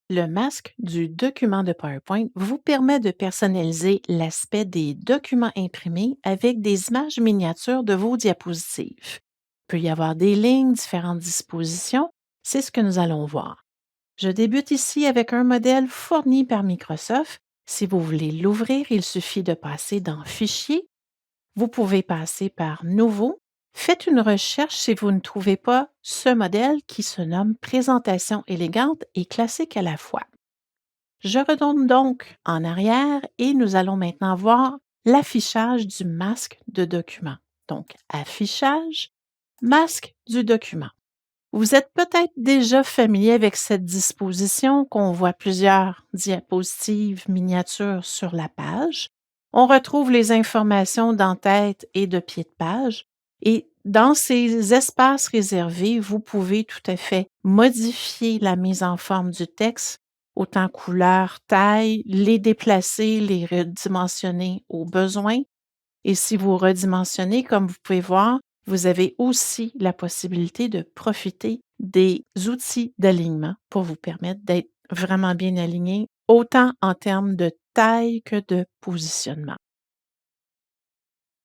Le masque du document de PowerPoint vous permet de personnaliser l'aspect des documents imprimés avec des images miniatures de vos diapositives. Il peut y avoir des lignes, différentes dispositions. C'est ce que nous allons voir. Je débute ici avec un modèle fourni par Microsoft. Si vous voulez l'ouvrir, il suffit de passer dans Fichier. Vous pouvez passer par Nouveau. Faites une recherche si vous ne trouvez pas ce modèle qui se nomme Présentation élégante et classique à la fois. Je retourne donc en arrière et nous allons maintenant voir l'affichage du masque de document. Donc, affichage, masque du document. Vous êtes peut-être déjà familier avec cette disposition qu'on voit plusieurs diapositives miniatures sur la page. On retrouve les informations d'en-tête et de pied de page. Et dans ces espaces réservés, vous pouvez tout à fait modifier la mise en forme du texte, autant couleur, taille, les déplacer, les redimensionner au besoin. Et si vous redimensionnez, comme vous pouvez voir, vous avez aussi la possibilité de profiter des outils d'alignement pour vous permettre d'être vraiment bien aligné, autant en termes de taille que de positionnement.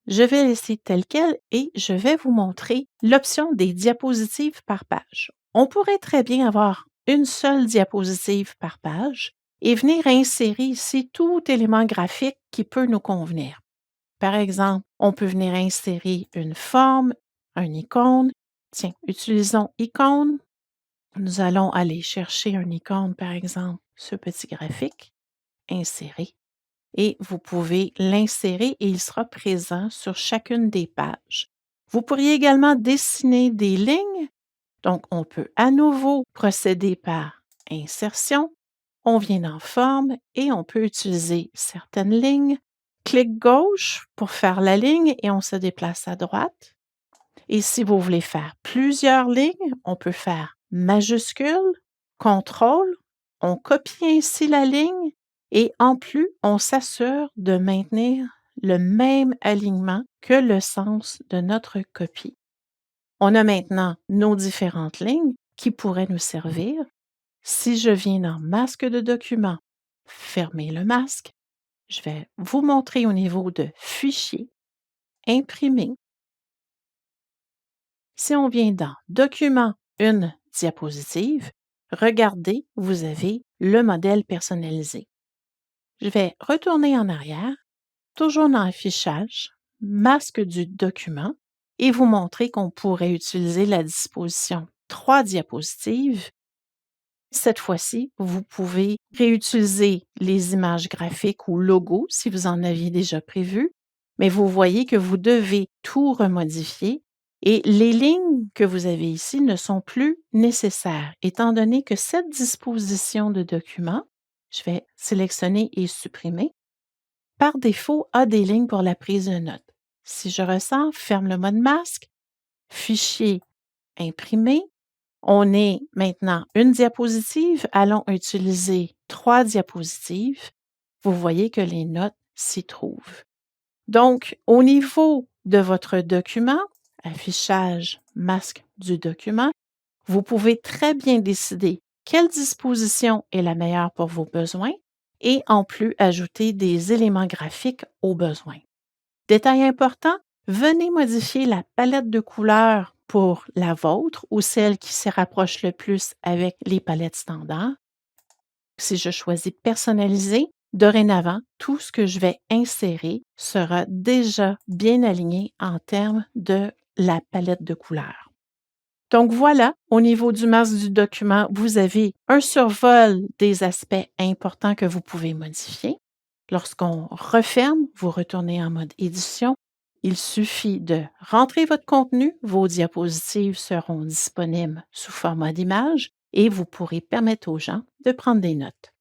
Je vais laisser tel quel et je vais vous montrer l'option des diapositives par page. On pourrait très bien avoir une seule diapositive par page et venir insérer ici tout élément graphique qui peut nous convenir. Par exemple, on peut venir insérer une forme, une icône. Tiens, utilisons icône. Nous allons aller chercher une icône, par exemple, ce petit graphique, insérer. Et vous pouvez l'insérer et il sera présent sur chacune des pages. Vous pourriez également dessiner des lignes. Donc, on peut à nouveau procéder par insertion. On vient dans forme et on peut utiliser certaines lignes. Clic gauche pour faire la ligne et on se déplace à droite. Et si vous voulez faire plusieurs lignes, on peut faire majuscule, contrôle, on copie ainsi la ligne et en plus, on s'assure de maintenir le même alignement que le sens de notre copie. On a maintenant nos différentes lignes qui pourraient nous servir. Si je viens dans masque de document, fermer le masque, je vais vous montrer au niveau de Fichier, Imprimer. Si on vient dans Document, une diapositive, regardez, vous avez le modèle personnalisé. Je vais retourner en arrière, toujours dans Affichage, masque du document, et vous montrer qu'on pourrait utiliser la disposition 3 diapositives. Cette fois-ci, vous pouvez réutiliser les images graphiques ou logos si vous en aviez déjà prévu, mais vous voyez que vous devez tout remodifier et les lignes que vous avez ici ne sont plus nécessaires, étant donné que cette disposition de document, je vais sélectionner et supprimer, par défaut a des lignes pour la prise de notes. Si je ressors, ferme le mode masque, Fichier, Imprimer. On est maintenant une diapositive, allons utiliser 3 diapositives. Vous voyez que les notes s'y trouvent. Donc, au niveau de votre document, affichage, masque du document, vous pouvez très bien décider quelle disposition est la meilleure pour vos besoins et en plus ajouter des éléments graphiques aux besoins. Détail important, venez modifier la palette de couleurs pour la vôtre ou celle qui se rapproche le plus avec les palettes standards. Si je choisis personnaliser, dorénavant, tout ce que je vais insérer sera déjà bien aligné en termes de la palette de couleurs. Donc voilà, au niveau du masque du document, vous avez un survol des aspects importants que vous pouvez modifier. Lorsqu'on referme, vous retournez en mode édition. Il suffit de rentrer votre contenu, vos diapositives seront disponibles sous format d'image et vous pourrez permettre aux gens de prendre des notes.